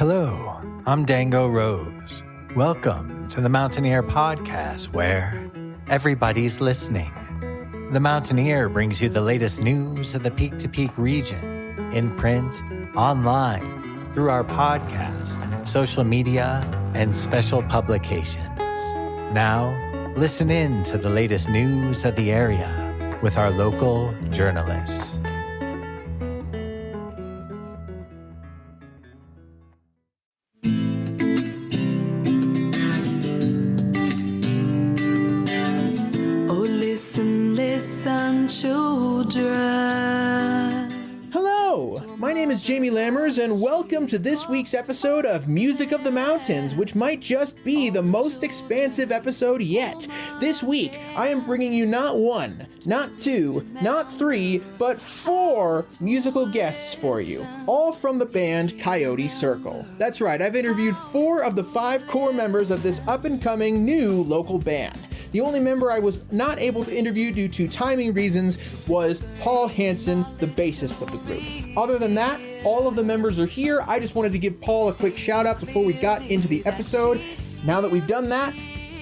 Hello, I'm Dango Rose. Welcome to the Mountaineer Podcast, where everybody's listening. The Mountaineer brings you the latest news of the Peak to Peak region, in print, online, through our podcast, social media, and special publications. Now, listen in to the latest news of the area with our local journalists. My name is Jamie Lammers, and welcome to this week's episode of Music of the Mountains, which might just be the most expansive episode yet. This week, I am bringing you not one, not two, not three, but 4 musical guests for you, all from the band Coyote Circle. That's right, I've interviewed 4 of the 5 core members of this up-and-coming new local band. The only member I was not able to interview due to timing reasons was Paul Hanson, the bassist of the group. Other than that, all of the members are here. I just wanted to give Paul a quick shout out before we got into the episode. Now that we've done that,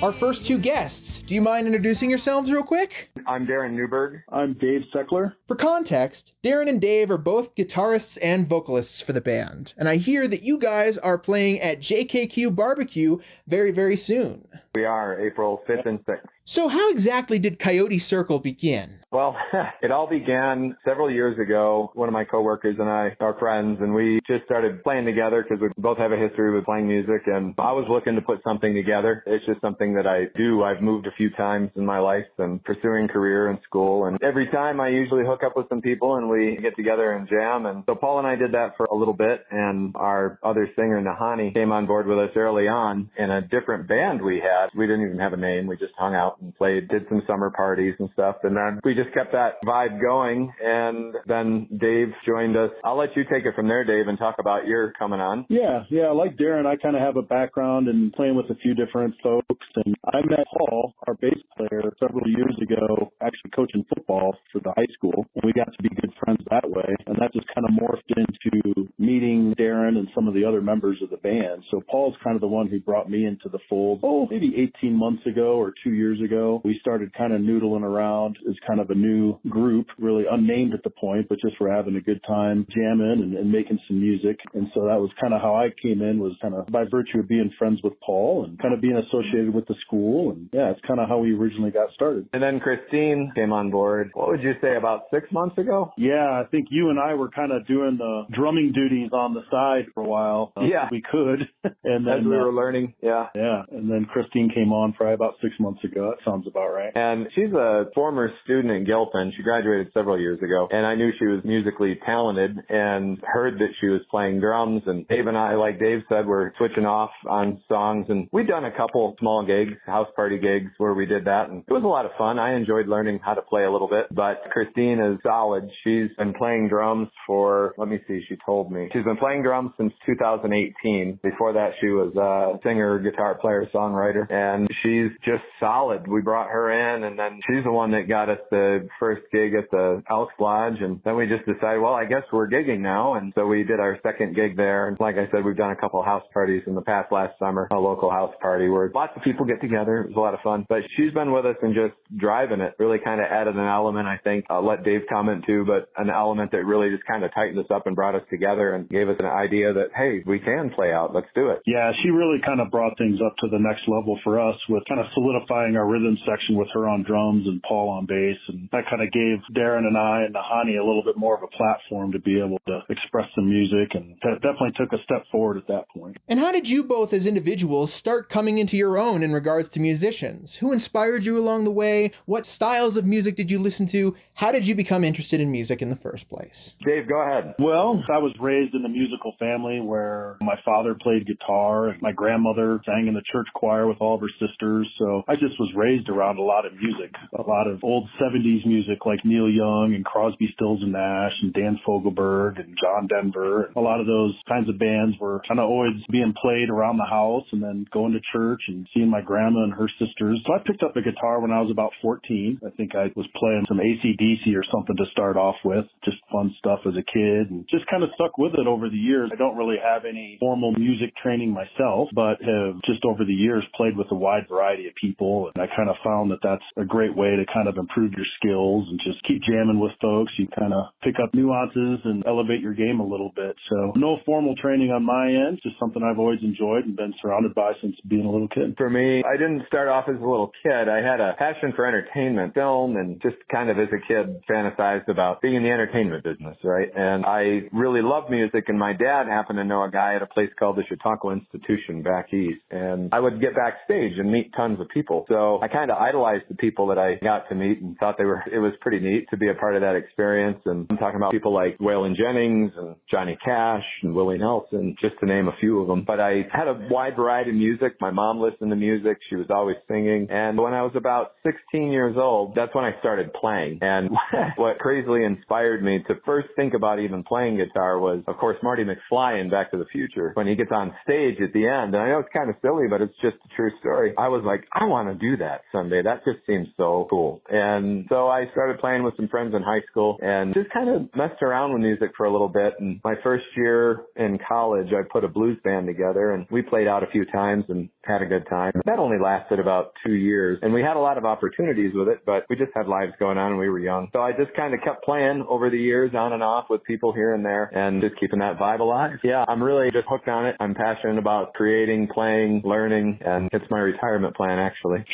our first 2 guests. Do you mind introducing yourselves real quick? I'm Darren Newberg. I'm Dave Sechler. For context, Darren and Dave are both guitarists and vocalists for the band, and I hear that you guys are playing at JKQ Barbecue very, very soon. We are, April 5th and 6th. So how exactly did Coyote Circle begin? Well, it all began several years ago. One of my coworkers and I are friends, and we just started playing together because we both have a history with playing music, and I was looking to put something together. It's just something that I do. I've moved a few times in my life and pursuing career and school, and every time I usually hook up with some people and we get together and jam. And so Paul and I did that for a little bit, and our other singer, Nahani, came on board with us early on in a different band we had. We didn't even have a name. We just hung out and played, did some summer parties and stuff, and then we just kept that vibe going, and then Dave joined us. I'll let you take it from there, Dave, and talk about your coming on. Yeah, like Darren, I kind of have a background in playing with a few different folks, and I met Paul, our bass player, several years ago, actually coaching football for the high school, and we got to be good friends that way, and that just kind of morphed into meeting Darren and some of the other members of the band. So Paul's kind of the one who brought me into the fold, maybe 18 months ago or 2 years ago. We started kind of noodling around as kind of a new group, really unnamed at the point, but just we're having a good time jamming and making some music. And so that was kind of how I came in, was kind of by virtue of being friends with Paul and kind of being associated with the school. And yeah, it's kind of how we originally got started. And then Khristine came on board, what would you say, about 6 months ago? Yeah, I think you and I were kind of doing the drumming duties on the side for a while. Yeah. We could. And then as we were learning, yeah. Yeah, and then Khristine came on probably about 6 months ago. That sounds about right. And she's a former student at Gilpin. She graduated several years ago, and I knew she was musically talented and heard that she was playing drums. And Dave and I, like Dave said, were switching off on songs, and we'd done a couple small gigs, house party gigs, where we did that, and it was a lot of fun. I enjoyed learning how to play a little bit, but Khristine is solid. She's been playing drums for, she told me, she's been playing drums since 2018. Before that, she was a singer, guitar player, songwriter, and she's just solid. We brought her in, and then she's the one that got us the first gig at the Elks Lodge, and then we just decided, well, I guess we're gigging now, and so we did our second gig there. And like I said, we've done a couple house parties in the past last summer, a local house party where lots of people get together. It was a lot of fun, but she's been with us and just driving it. Really kind of added an element, I think. I'll let Dave comment too, but an element that really just kind of tightened us up and brought us together and gave us an idea that, hey, we can play out. Let's do it. Yeah, she really kind of brought things up to the next level for us with kind of solidifying our rhythm section with her on drums and Paul on bass. And that kind of gave Darren and I and Nahani a little bit more of a platform to be able to express some music, and that definitely took a step forward at that point. And how did you both as individuals start coming into your own in regards to musicians? Who inspired you along the way? What styles of music did you listen to? How did you become interested in music in the first place? Dave, go ahead. Well, I was raised in a musical family where my father played guitar and my grandmother sang in the church choir with all of her sisters. So I just was raised around a lot of music, a lot of old 70s music like Neil Young and Crosby, Stills and Nash and Dan Fogelberg and John Denver. A lot of those kinds of bands were kind of always being played around the house, and then going to church and seeing my grandma and her sisters. So I picked up a guitar when I was about 14. I think I was playing some AC/DC or something to start off with, just fun stuff as a kid, and just kind of stuck with it over the years. I don't really have any formal music training myself, but have just over the years played with a wide variety of people. And I kind of found that that's a great way to kind of improve your skills and just keep jamming with folks. You kind of pick up nuances and elevate your game a little bit. So no formal training on my end, just something I've always enjoyed and been surrounded by since being a little kid. For me, I didn't start off as a little kid. I had a passion for entertainment, film, and just kind of as a kid fantasized about being in the entertainment business, right? And I really loved music, and my dad happened to know a guy at a place called the Chautauqua Institution back east. And I would get backstage and meet tons of people. So I kind of idolized the people that I got to meet and thought it was pretty neat to be a part of that experience. And I'm talking about people like Waylon Jennings and Johnny Cash and Willie Nelson, just to name a few of them. But I had a wide variety of music. My mom listened to music. She was always singing. And when I was about 16 years old, that's when I started playing. And what crazily inspired me to first think about even playing guitar was, of course, Marty McFly in Back to the Future. When he gets on stage at the end, and I know it's kind of silly, but it's just a true story. I was like, I want to do that someday. That just seems so cool. And so I started playing with some friends in high school and just kind of messed around with music for a little bit. And my first year in college, I put a blues band together, and we played out a few times and had a good time. That only lasted about 2 years, and we had a lot of opportunities with it, but we just had lives going on and we were young. So I just kind of kept playing over the years on and off with people here and there and just keeping that vibe alive. Yeah, I'm really just hooked on it. I'm passionate about creating, playing, learning, and it's my retirement plan, actually.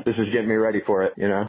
This is getting me ready for it, you know.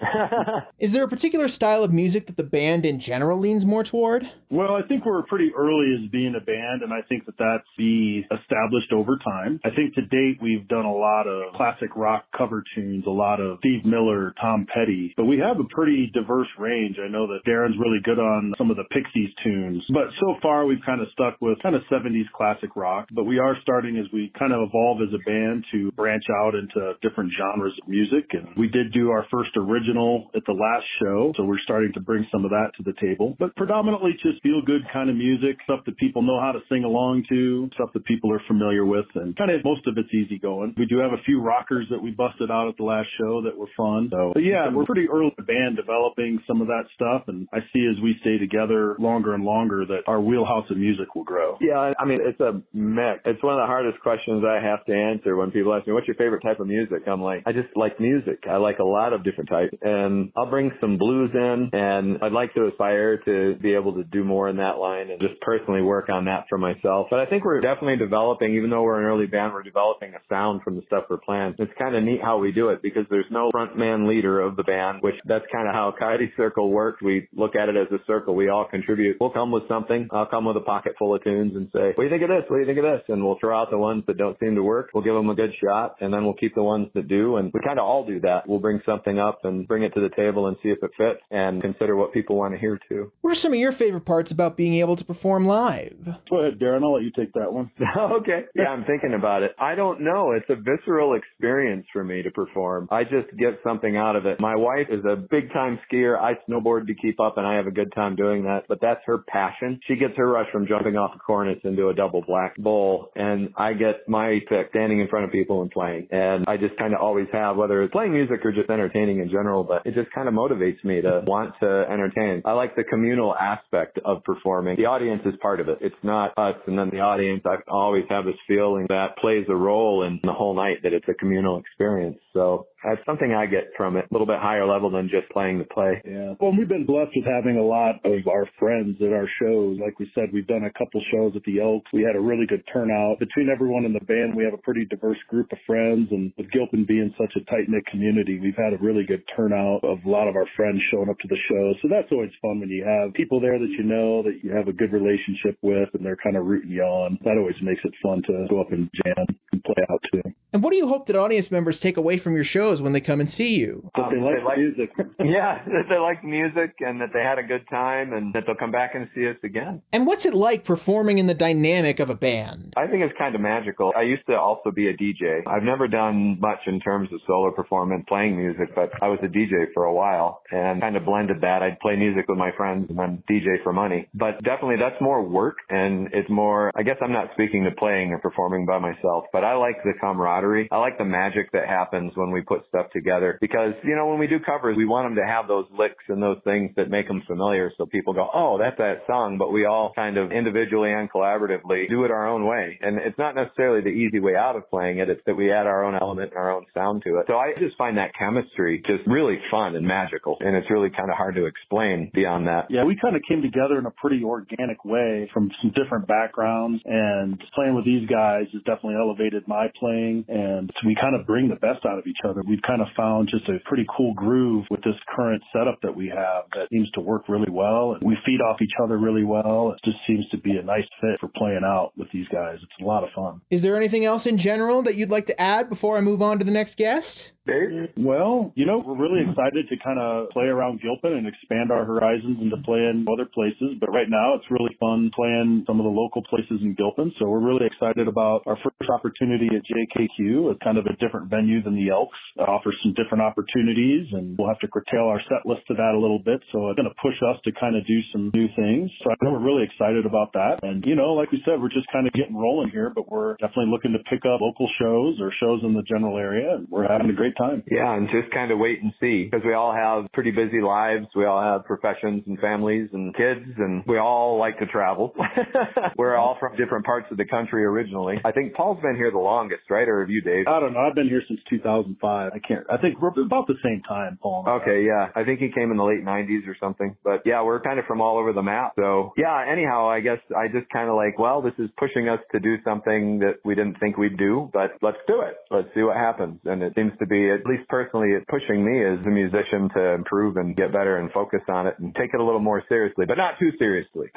Is there a particular style of music that the band in general leans more toward? Well, I think we're pretty early as being a band, and I think that that's be established over time. I think to date we've done a lot of classic rock cover tunes, a lot of Steve Miller, Tom Petty, but we have a pretty diverse range. I know that Darren's really good on some of the Pixies tunes, but so far we've kind of stuck with kind of 70s classic rock, but we are starting as we kind of evolve as a band to branch out into different genres of music. And we did do our first original at the last show, so we're starting to bring some of that to the table, but predominantly just feel good kind of music, stuff that people know how to sing along to, stuff that people are familiar with, and kind of most of it's easy going. We do have a few rockers that we busted out at the last show that were fun. So, but yeah, we're pretty early in the band developing some of that stuff, and I see as we stay together longer and longer that our wheelhouse of music will grow. Yeah, I mean, it's a mix. It's one of the hardest questions I have to answer when people ask me, what's your favorite type of music? I'm like, I just like music. I like a lot of different types, and I'll bring some blues in, and I'd like to aspire to be able to do more in that line and just personally work on that for myself. But I think we're definitely developing, even though we're an early band, we're developing a sound from the stuff we're playing. It's kind of neat how we do it because there's no front man leader of the band, which that's kind of how Coyote Circle works. We look at it as a circle. We all contribute. We'll come with something. I'll come with a pocket full of tunes and say, what do you think of this? What do you think of this? And we'll throw out the ones that don't seem to work. We'll give them a good shot, and then we'll keep the ones that do. And we kind of all do that. We'll bring something up and bring it to the table and see if it fits and consider what people want to hear too. What are some of your favorite parts about being able to perform live? Go ahead, Darren. I'll let you take that one. Okay. Yeah, I'm thinking about it. I don't know. It's a visceral experience for me to perform. I just get something out of it. My wife is a big-time skier. I snowboard to keep up, and I have a good time doing that. But that's her passion. She gets her rush from jumping off a cornice into a double black bowl, and I get my pick standing in front of people and playing. And I just kind of always have, whether it's playing music or just entertaining in general, but it just kind of motivates me to want to entertain. I like the communal aspect of performing. The audience is part of it. It's not us and then the audience. I always have this feeling that plays a role in the whole night, that it's a communal experience. So that's something I get from it, a little bit higher level than just playing to play. Yeah. Well, we've been blessed with having a lot of our friends at our shows. Like we said, we've done a couple shows at the Elks. We had a really good turnout. Between everyone in the band, we have a pretty diverse group of friends. And with Gilpin being such a tight-knit community, we've had a really good turnout of a lot of our friends showing up to the shows. So that's always fun when you have people there that you know, that you have a good relationship with, and they're kind of rooting you on. That always makes it fun to go up and jam and play out too. And what do you hope that audience members take away from your shows when they come and see you? That they like music. Yeah, that they like music and that they had a good time and that they'll come back and see us again. And what's it like performing in the dynamic of a band? I think it's kind of magical. I used to also be a DJ. I've never done much in terms of solo performance, playing music, but I was a DJ for a while and kind of blended that. I'd play music with my friends and then DJ for money. But definitely that's more work, and it's more, I guess I'm not speaking to playing or performing by myself, but I like the camaraderie camaraderie. I like the magic that happens when we put stuff together because, when we do covers, we want them to have those licks and those things that make them familiar so people go, oh, that's that song, but we all kind of individually and collaboratively do it our own way. And it's not necessarily the easy way out of playing it. It's that we add our own element and our own sound to it. So I just find that chemistry just really fun and magical. And it's really kind of hard to explain beyond that. Yeah, we kind of came together in a pretty organic way from some different backgrounds, and playing with these guys has definitely elevated my playing, and we kind of bring the best out of each other. We've kind of found just a pretty cool groove with this current setup that we have that seems to work really well. We feed off each other really well. It just seems to be a nice fit for playing out with these guys. It's a lot of fun. Is there anything else in general that you'd like to add before I move on to the next guest? Dave? Well, we're really excited to kind of play around Gilpin and expand our horizons into playing other places. But right now, it's really fun playing some of the local places in Gilpin. So we're really excited about our first opportunity at JKQ. It's kind of a different venue than the Elks. It offers some different opportunities, and we'll have to curtail our set list to that a little bit. So it's going to push us to kind of do some new things. So I know we're really excited about that. And, like we said, we're just kind of getting rolling here, but we're definitely looking to pick up local shows or shows in the general area. And we're having a great time. Yeah, and just kind of wait and see because we all have pretty busy lives. We all have professions and families and kids, and we all like to travel. We're all from different parts of the country originally. I think Paul's been here the longest, right? Or have you, Dave? I don't know. I've been here since 2005. I think we're about the same time, Paul. Okay, yeah. I think he came in the late 90s or something. But yeah, we're kind of from all over the map. So yeah, anyhow, I guess I just kind of this is pushing us to do something that we didn't think we'd do, but let's do it. Let's see what happens. And it seems to be, at least personally, it's pushing me as a musician to improve and get better and focus on it and take it a little more seriously, but not too seriously.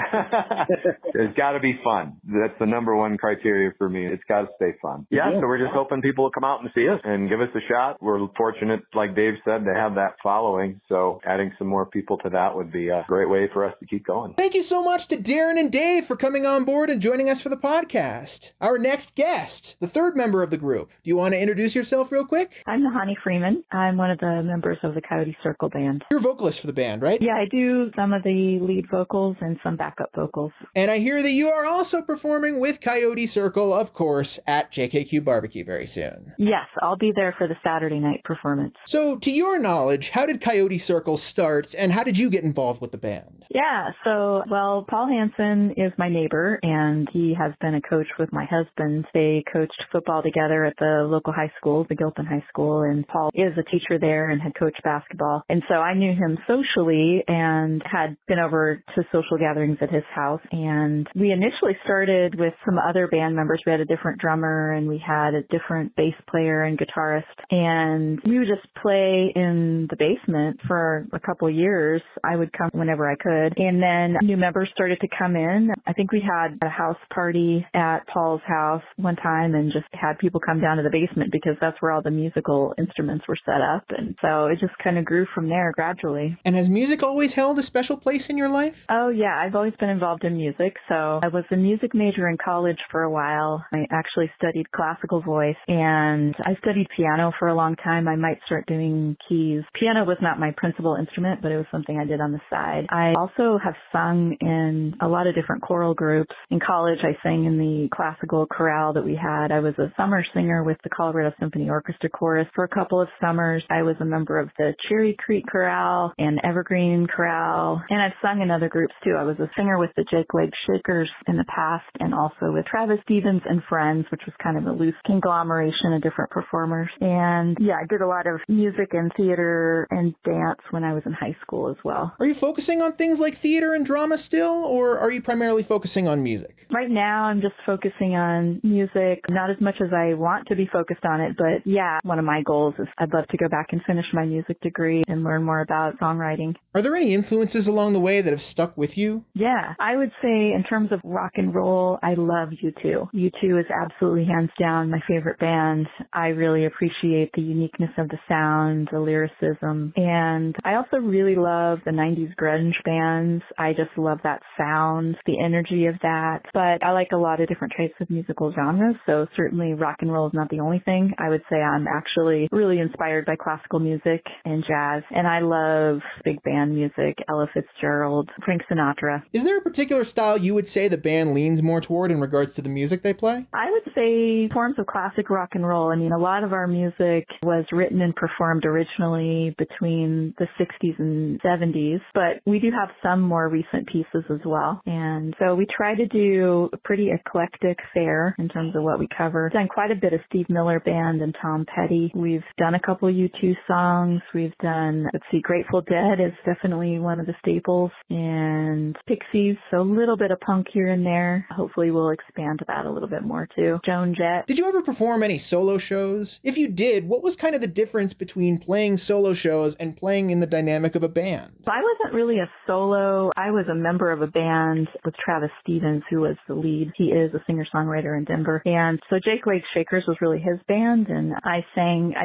It's got to be fun. That's the number one criteria for me. It's got to stay fun. Yeah, so we're just hoping people will come out and see us and give us a shot. We're fortunate, like Dave said, to have that following. So adding some more people to that would be a great way for us to keep going. Thank you so much to Darren and Dave for coming on board and joining us for the podcast. Our next guest, the third member of the group. Do you want to introduce yourself real quick? I'm Nahani Freeman. I'm one of the members of the Coyote Circle band. You're a vocalist for the band, right? Yeah, I do some of the lead vocals and some backup vocals. And I hear that you are also performing with Coyote Circle, of course, at JKQ Barbecue very soon. Yes, I'll be there for the Saturday night performance. So, to your knowledge, how did Coyote Circle start, and how did you get involved with the band? Yeah, Paul Hanson is my neighbor, and he has been a coach with my husband. They coached football together at the local high school, the Gilpin High School, and Paul is a teacher there and had coached basketball. And so I knew him socially and had been over to social gatherings at his house. And we initially started with some other band members. We had a different drummer and we had a different bass player and guitarist. And we would just play in the basement for a couple of years. I would come whenever I could. And then new members started to come in. I think we had a house party at Paul's house one time and just had people come down to the basement because that's where all the musical instruments were set up. And so it just kind of grew from there gradually. And has music always held a special place in your life? Oh, yeah. I've always been involved in music. So I was a music major in college for a while. I actually studied classical voice and I studied piano for a long time. I might start doing keys. Piano was not my principal instrument, but it was something I did on the side. I also have sung in a lot of different choral groups. In college, I sang in the classical chorale that we had. I was a summer singer with the Colorado Symphony Orchestra Chorus for a couple of summers. I was a member of the Cherry Creek Chorale and Evergreen Chorale, and I've sung in other groups too. I was a singer with the Jake Leg Shakers in the past and also with Travis Stevens and Friends, which was kind of a loose conglomeration of different performers. And yeah, I did a lot of music and theater and dance when I was in high school as well. Are you focusing on things like theater and drama still, or are you primarily focusing on music? Right now, I'm just focusing on music, not as much as I want to be focused on it, but yeah, one of my goals is I'd love to go back and finish my music degree and learn more about songwriting. Are there any influences along the way that have stuck with you? Yeah, I would say in terms of rock and roll, I love U2. U2 is absolutely hands down my favorite band. I really appreciate the uniqueness of the sound, the lyricism, and I also really love the 90s grunge bands. I just love that sound, the energy of that. But but I like a lot of different types of musical genres, so certainly rock and roll is not the only thing. I would say I'm actually really inspired by classical music and jazz, and I love big band music, Ella Fitzgerald, Frank Sinatra. Is there a particular style you would say the band leans more toward in regards to the music they play? I would say forms of classic rock and roll. I mean, a lot of our music was written and performed originally between the 60s and 70s, but we do have some more recent pieces as well. And so we try to do a pretty eclectic fare in terms of what we cover. We've done quite a bit of Steve Miller Band and Tom Petty. We've done a couple U2 songs. We've done, Grateful Dead is definitely one of the staples, and Pixies, so a little bit of punk here and there. Hopefully we'll expand that a little bit more too. Joan Jett. Did you ever perform any solo shows? If you did, what was kind of the difference between playing solo shows and playing in the dynamic of a band? I wasn't really a solo. I was a member of a band with Travis Stevens, who was the lead. He is a singer-songwriter in Denver. And so Jake Wake's Shakers was really his band, and I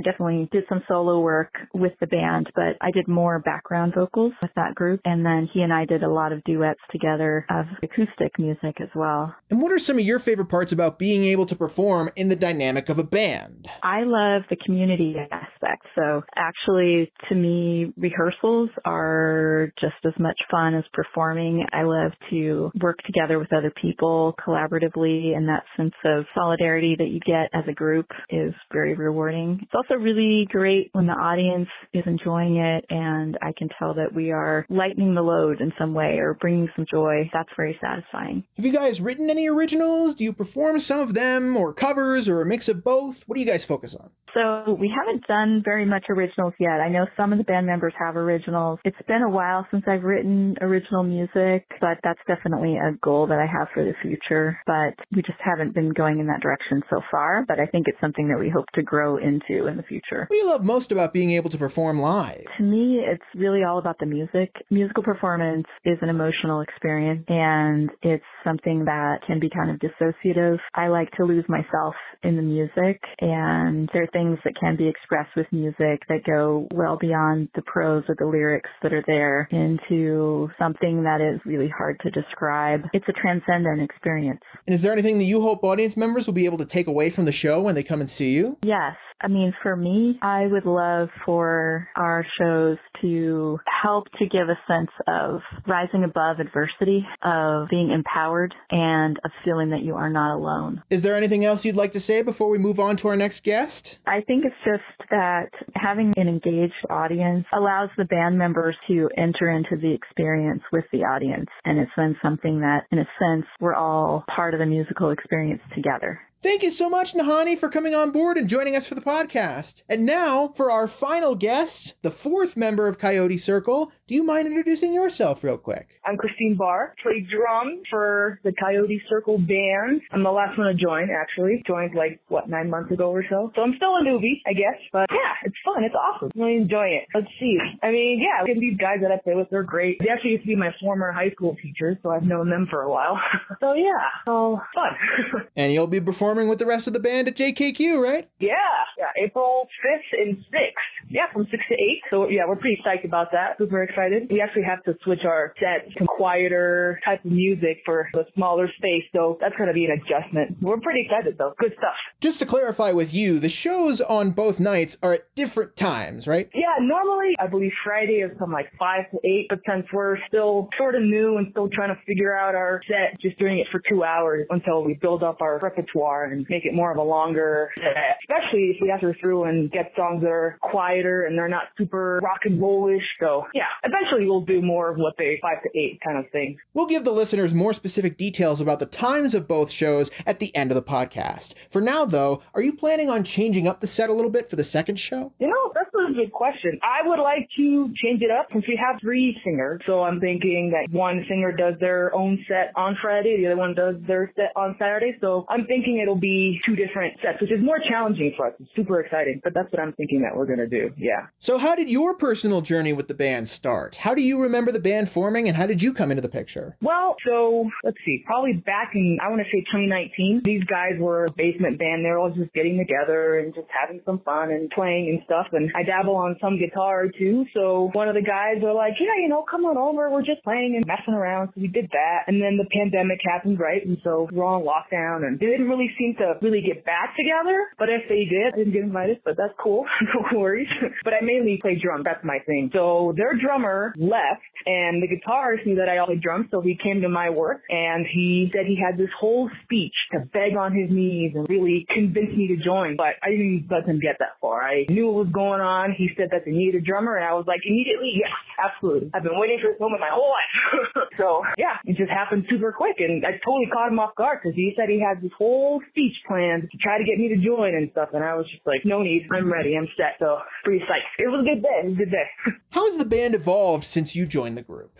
definitely did some solo work with the band, but I did more background vocals with that group. And then he and I did a lot of duets together of acoustic music as well. And what are some of your favorite parts about being able to perform in the dynamic of a band? I love the community aspect. So actually, to me, rehearsals are just as much fun as performing. I love to work together with other people collaboratively, and that sense of solidarity that you get as a group is very rewarding. It's also really great when the audience is enjoying it and I can tell that we are lightening the load in some way or bringing some joy. That's very satisfying. Have you guys written any originals? Do you perform some of them, or covers, or a mix of both? What do you guys focus on? So we haven't done very much originals yet. I know some of the band members have originals. It's been a while since I've written original music, but that's definitely a goal that I have for the future. But we just haven't been going in that direction so far, but I think it's something that we hope to grow into in the future. What do you love most about being able to perform live? To me, it's really all about the music. Musical performance is an emotional experience, and it's something that can be kind of dissociative. I like to lose myself in the music, and there are things that can be expressed with music that go well beyond the prose or the lyrics that are there into something that is really hard to describe. It's a transcendent experience. And is there anything that you hope audience members will be able to take away from the show when they come and see you? Yes. I mean, for me, I would love for our shows to help to give a sense of rising above adversity, of being empowered, and of feeling that you are not alone. Is there anything else you'd like to say before we move on to our next guest? I think it's just that having an engaged audience allows the band members to enter into the experience with the audience. And it's then something that, in a sense, we're all part of the musical experience together. Thank you so much, Nahani, for coming on board and joining us for the podcast. And now, for our final guest, the fourth member of Coyote Circle, do you mind introducing yourself real quick? I'm Khristine Barr, play drums for the Coyote Circle band. I'm the last one to join, actually. Joined 9 months ago or so. So I'm still a newbie, I guess. But yeah, it's fun. It's awesome. I'm really enjoying it. Let's see. I mean, yeah, these guys that I play with, they're great. They actually used to be my former high school teachers, so I've known them for a while. So yeah, so fun. And you'll be performing with the rest of the band at JKQ, right? Yeah, April 5th and 6th. Yeah, from 6 to 8. So yeah, we're pretty psyched about that. Super excited. We actually have to switch our set to quieter type of music for the smaller space, so that's going to be an adjustment. We're pretty excited though. Good stuff. Just to clarify with you, the shows on both nights are at different times, right? Yeah, normally I believe Friday is from 5 to 8, but since we're still sort of new and still trying to figure out our set, just doing it for 2 hours until we build up our repertoire and make it more of a longer set, especially if we have to go through and get songs that are quieter and they're not super rock and roll-ish. So yeah, eventually we'll do more of what they 5 to 8 kind of thing. We'll give the listeners more specific details about the times of both shows at the end of the podcast. For now, though, are you planning on changing up the set a little bit for the second show? That's a good question. I would like to change it up since we have 3 singers. So I'm thinking that one singer does their own set on Friday, the other one does their set on Saturday. So I'm thinking it'll be 2 different sets, which is more challenging for us. It's super exciting, but that's what I'm thinking that we're going to do. Yeah. So how did your personal journey with the band start? How do you remember the band forming, and how did you come into the picture? Well, so let's see, probably back in, I want to say 2019, these guys were a basement band. They were all just getting together and just having some fun and playing and stuff. And I dabble on some guitar too. So one of the guys were like, yeah, come on over. We're just playing and messing around. So we did that. And then the pandemic happened, right? And so we're on lockdown and they didn't really seem to really get back together. But if they did, I didn't get invited, but that's cool. No worries. But I mainly play drums. That's my thing. So their drummer left and the guitarist knew that I played drums. So he came to my work and he said he had this whole speech to beg on his knees and really convince me to join. But I didn't let him get that far. I knew what was going on. He said that they needed a drummer and I was like, immediately, yes, absolutely. I've been waiting for this moment my whole life. So yeah, it just happened super quick and I totally caught him off guard because he said he had this whole speech planned to try to get me to join and stuff. And I was just like, no need. I'm ready. I'm set. So pretty psyched. It was a good day. It was a good day. How has the band evolved since you joined the group?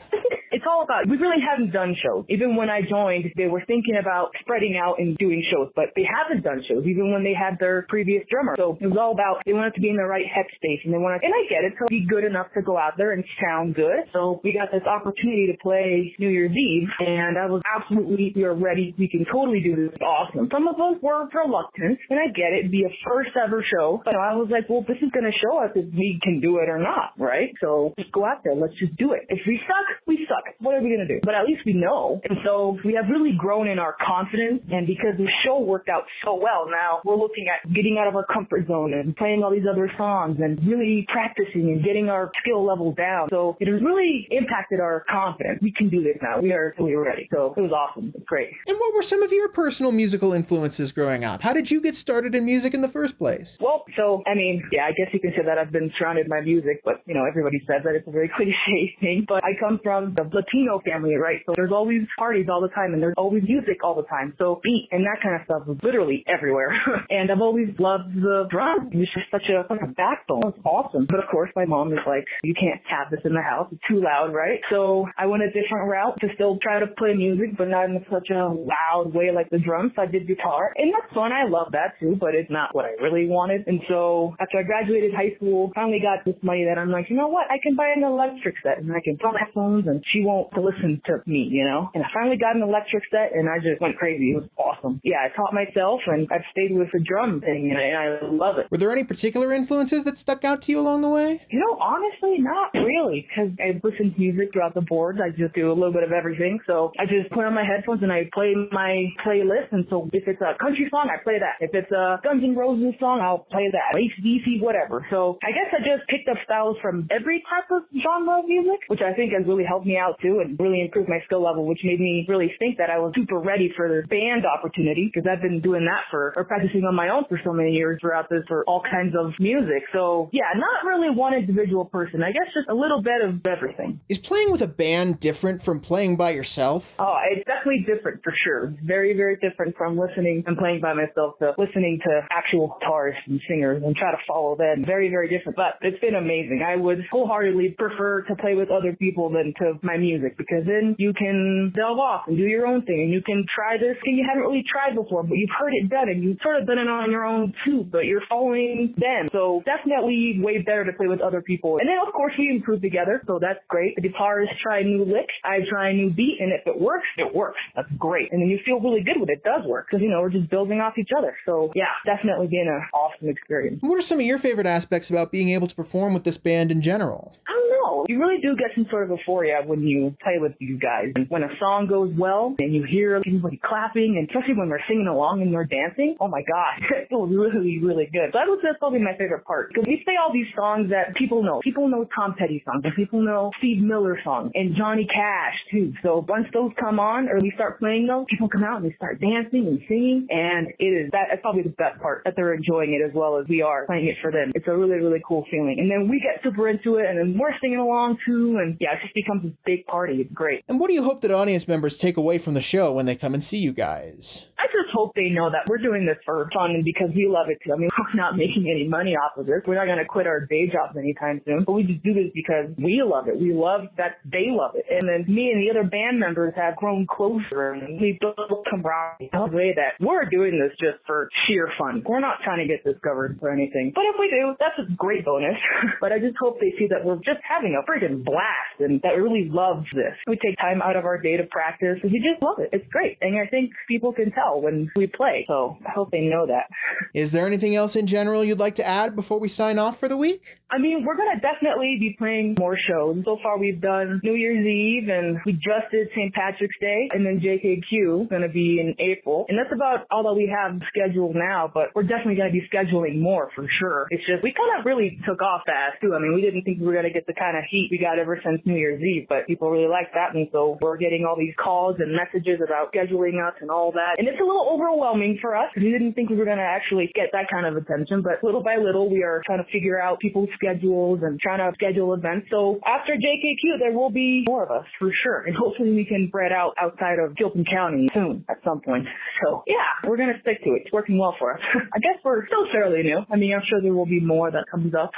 It's all about, we really haven't done shows. Even when I joined, they were thinking about spreading out and doing shows, but they haven't done shows, even when they had their previous drummer. So it was all about, they wanted to be in the right headspace, and they wanted, and I get it, to be good enough to go out there and sound good. So we got this opportunity to play New Year's Eve, and I was absolutely, we are ready. We can totally do this. Awesome. Some of us were reluctant, and I get it. It'd be a first ever show, but I was like, well, this is going to show us if we can do it or not, right? So just go out there. Let's just do it. If we suck, we suck. What are we going to do? But at least we know. And so we have really grown in our confidence. And because the show worked out so well, now we're looking at getting out of our comfort zone and playing all these other songs and really practicing and getting our skill level down. So it has really impacted our confidence. We can do this now. We are ready. So it was awesome. It's great. And what were some of your personal musical influences growing up? How did you get started in music in the first place? Well, so, I mean, yeah, I guess you can say that I've been surrounded by music, but, everybody says that. It's a very cliche thing. But I come from the Latino family, right? So there's always parties all the time and there's always music all the time. So beat and that kind of stuff is literally everywhere. And I've always loved the drum. It's just such a backbone. It's awesome. But of course, my mom is like, you can't have this in the house. It's too loud, right? So I went a different route to still try to play music, but not in such a loud way like the drums. So I did guitar. And that's fun. I love that too, but it's not what I really wanted. And so after I graduated high school, finally got this money that I'm like, you know what? I can buy an electric set and I can put my headphones and she won't listen to me, And I finally got an electric set and I just went crazy. It was awesome. Yeah, I taught myself and I've stayed with the drum thing and I love it. Were there any particular influences that stuck out to you along the way? Honestly, not really, because I listen to music throughout the board. I just do a little bit of everything. So I just put on my headphones and I play my playlist. And so if it's a country song, I play that. If it's a Guns N' Roses song, I'll play that. AC/DC, whatever. So I guess I just picked up styles from every type of genre of music, which I think has really helped me out too and really improved my skill level, which made me really think that I was super ready for the band opportunity, because I've been doing that or practicing on my own for so many years throughout this for all kinds of music. So yeah, not really one individual person. I guess just a little bit of everything. Is playing with a band different from playing by yourself? Oh, it's definitely different for sure. It's very, very different from listening and playing by myself to listening to actual guitarists and singers and try to follow them. Very, very different. But it's been amazing. I would wholeheartedly prefer to play with other people than to my music, because then you can delve off and do your own thing, and you can try this thing you haven't really tried before, but you've heard it done and you've sort of done it on your own too, but you're following them. So definitely way better to play with other people. And then of course we improve together, so that's great. The guitarists try a new lick, I try a new beat, and if it works, it works. That's great. And then you feel really good when it does work, because we're just building off each other. So yeah, definitely been an awesome experience. What are some of your favorite aspects about being able to perform with this band in general? I don't know. You really do get some sort of euphoria when you play with these guys. And when a song goes well and you hear everybody clapping, and especially when we're singing along and we're dancing, oh my gosh, it feels really, really good. So I would say that's probably my favorite part, because we play all these songs that people know. People know Tom Petty songs, and people know Steve Miller songs, and Johnny Cash too. So once those come on, or we start playing those, people come out and they start dancing and singing, and that's probably the best part, that they're enjoying it as well as we are playing it for them. It's a really, really cool feeling. And then we get super into it, and then we're singing along too, and yeah, it just becomes a big party. It's great. And what do you hope that audience members take away from the show when they come and see you guys? I just hope they know that we're doing this for fun and because we love it too. I mean, we're not making any money off of this. We're not going to quit our day jobs anytime soon, but we just do this because we love it. We love that they love it. And then me and the other band members have grown closer and we built camaraderie in a way that we're doing this just for sheer fun. We're not trying to get discovered or anything. But if we do, that's a great bonus. But I just hope they see that we're just having a freaking blast and that we really love this. We take time out of our day to practice because we just love it. It's great. And I think people can tell when we play. So I hope they know that. Is there anything else in general you'd like to add before we sign off for the week? I mean, we're going to definitely be playing more shows. So far, we've done New Year's Eve, and we just did St. Patrick's Day, and then JKQ is going to be in April. And that's about all that we have scheduled now, but we're definitely going to be scheduling more for sure. It's just, we kind of really took off fast, too. I mean, we didn't think we were going to get the kind of heat we got ever since New Year's Eve, but people really like that, and so we're getting all these calls and messages about scheduling us and all that. And it's a little overwhelming for us, because we didn't think we were going to actually get that kind of attention, but little by little, we are trying to figure out people's schedules and trying to schedule events. So after JKQ, there will be more of us for sure. And hopefully we can spread out outside of Gilpin County soon at some point. So yeah, we're going to stick to it. It's working well for us. I guess we're still fairly new. I mean, I'm sure there will be more that comes up.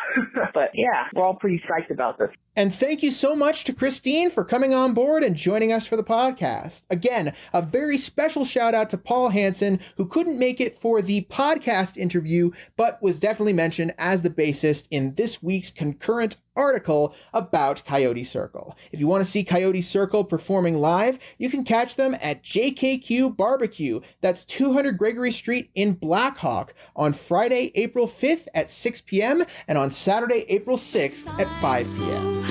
But yeah, we're all pretty psyched about this. And thank you so much to Khristine for coming on board and joining us for the podcast. Again, a very special shout out to Paul Hanson, who couldn't make it for the podcast interview, but was definitely mentioned as the bassist in this week's concurrent article about Coyote Circle. If you want to see Coyote Circle performing live, you can catch them at JKQ Barbecue. That's 200 Gregory Street in Black Hawk on Friday, April 5th at 6 p.m. and on Saturday, April 6th at 5 p.m.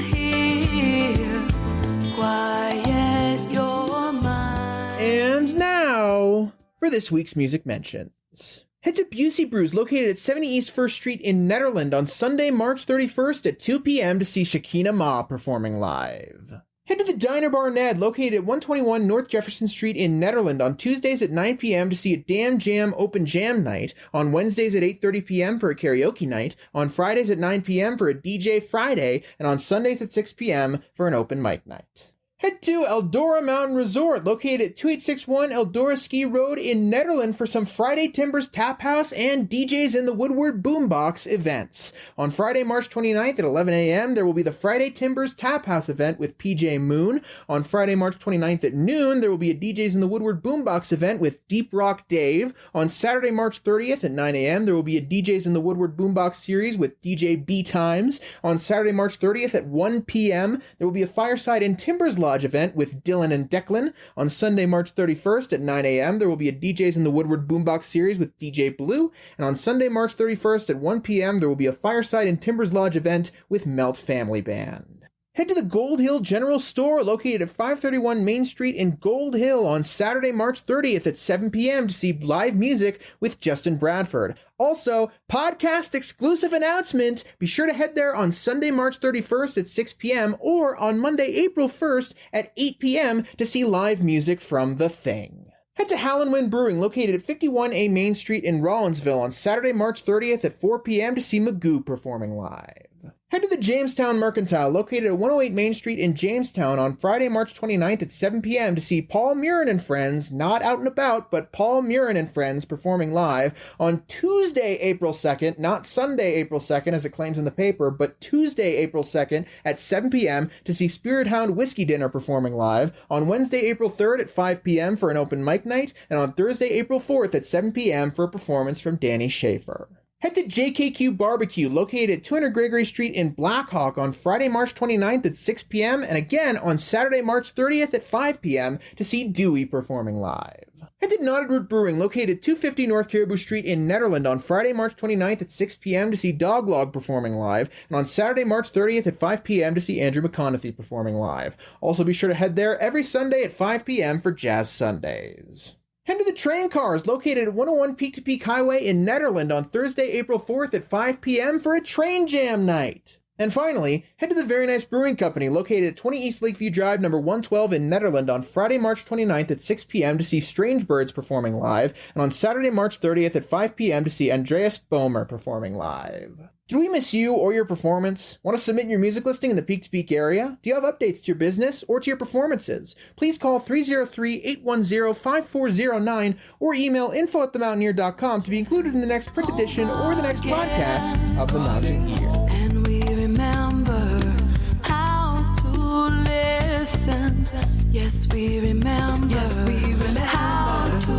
And now for this week's music mentions. Head to Busey Brews, located at 70 East 1st Street in Netherland on Sunday, March 31st at 2 p.m. to see Shekinah Ma performing live. Head to the Diner Bar Ned, located at 121 North Jefferson Street in Netherland on Tuesdays at 9 p.m. to see a Damn Jam Open Jam Night, on Wednesdays at 8:30 p.m. for a karaoke night, on Fridays at 9 p.m. for a DJ Friday, and on Sundays at 6 p.m. for an open mic night. Head to Eldora Mountain Resort, located at 2861 Eldora Ski Road in Netherland for some Friday Timbers Tap House and DJs in the Woodward Boombox events. On Friday, March 29th at 11 a.m., there will be the Friday Timbers Tap House event with PJ Moon. On Friday, March 29th at noon, there will be a DJs in the Woodward Boombox event with Deep Rock Dave. On Saturday, March 30th at 9 a.m., there will be a DJs in the Woodward Boombox series with DJ B Times. On Saturday, March 30th at 1 p.m., there will be a Fireside in Timbers Lodge event with Dylan and Declan. On Sunday, March 31st at 9 a.m., there will be a DJs in the Woodward Boombox series with DJ Blue. And on Sunday, March 31st at 1 p.m., there will be a Fireside in Timbers Lodge event with Melt Family Band. Head to the Gold Hill General Store, located at 531 Main Street in Gold Hill on Saturday, March 30th at 7 p.m. to see live music with Justin Bradford. Also, podcast exclusive announcement, be sure to head there on Sunday, March 31st at 6 p.m. or on Monday, April 1st at 8 p.m. to see live music from The Thing. Head to Howlin' Wind Brewing, located at 51A Main Street in Rollinsville on Saturday, March 30th at 4 p.m. to see Magoo performing live. Head to the Jamestown Mercantile, located at 108 Main Street in Jamestown on Friday, March 29th at 7 p.m. to see Paul Murin and Friends, not Out and About, but Paul Murin and Friends performing live on Tuesday, April 2nd, not Sunday, April 2nd, as it claims in the paper, but Tuesday, April 2nd at 7 p.m. to see Spirit Hound Whiskey Dinner performing live, on Wednesday, April 3rd at 5 p.m. for an open mic night, and on Thursday, April 4th at 7 p.m. for a performance from Danny Schaefer. Head to JKQ Barbecue, located at 200 Gregory Street in Black Hawk on Friday, March 29th at 6 p.m. and again on Saturday, March 30th at 5 p.m. to see Dewey performing live. Head to Knotted Root Brewing, located at 250 North Caribou Street in Netherland on Friday, March 29th at 6 p.m. to see Doglog performing live, and on Saturday, March 30th at 5 p.m. to see Andrew McConaughey performing live. Also be sure to head there every Sunday at 5 p.m. for Jazz Sundays. Head to the Train Cars, located at 101 Peak to Peak Highway in Netherland on Thursday, April 4th at 5 p.m. for a train jam night. And finally, head to the Very Nice Brewing Company, located at 20 East Lakeview Drive, number 112 in Netherland on Friday, March 29th at 6 p.m. to see Strange Birds performing live, and on Saturday, March 30th at 5 p.m. to see Andreas Boehmer performing live. Did we miss you or your performance? Want to submit your music listing in the Peak to Peak area? Do you have updates to your business or to your performances? Please call 303-810-5409 or email info@themountaineer.com to be included in the next print edition or the next podcast of The Mountain Ear. And we remember how to listen. Yes, we remember. Yes, we remember how to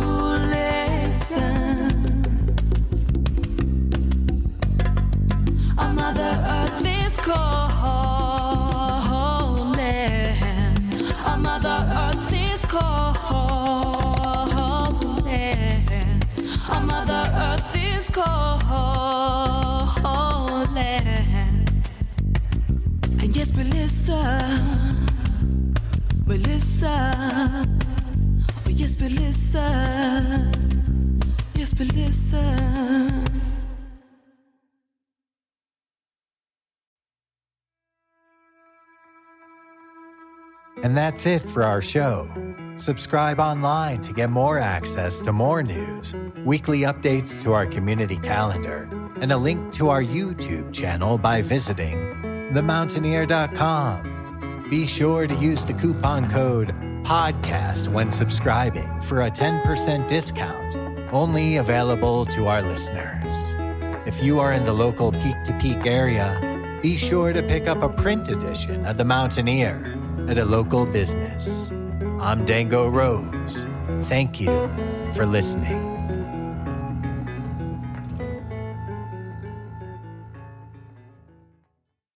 listen. Our Mother Earth is calling. Our Mother Earth is calling. Our Mother Earth is calling. And yes, we listen. We listen. Oh, yes, we listen. Yes, we listen. And that's it for our show. Subscribe online to get more access to more news, weekly updates to our community calendar, and a link to our YouTube channel by visiting themountaineer.com. Be sure to use the coupon code PODCAST when subscribing for a 10% discount, only available to our listeners. If you are in the local Peak to Peak area, be sure to pick up a print edition of The Mountaineer at a local business. I'm Dango Rose. Thank you for listening.